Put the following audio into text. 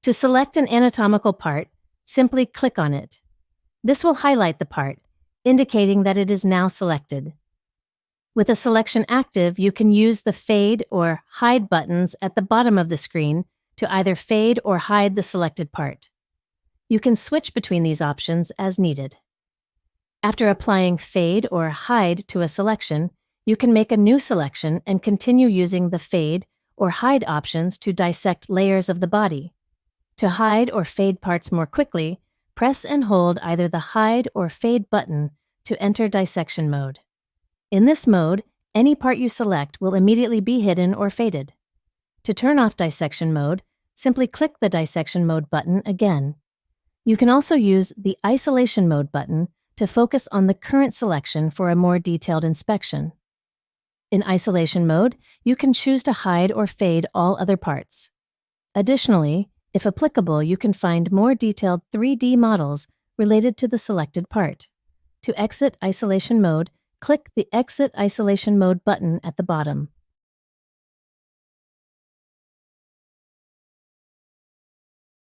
To select an anatomical part, simply click on it. This will highlight the part, indicating that it is now selected. With a selection active, you can use the Fade or Hide buttons at the bottom of the screen to either fade or hide the selected part. You can switch between these options as needed. After applying Fade or Hide to a selection, you can make a new selection and continue using the Fade or Hide options to dissect layers of the body. To hide or fade parts more quickly, press and hold either the Hide or Fade button to enter dissection mode. In this mode, any part you select will immediately be hidden or faded. To turn off dissection mode, simply click the dissection mode button again. You can also use the isolation mode button to focus on the current selection for a more detailed inspection. In isolation mode, you can choose to hide or fade all other parts. Additionally, if applicable, you can find more detailed 3D models related to the selected part. To exit isolation mode, click the Exit Isolation Mode button at the bottom.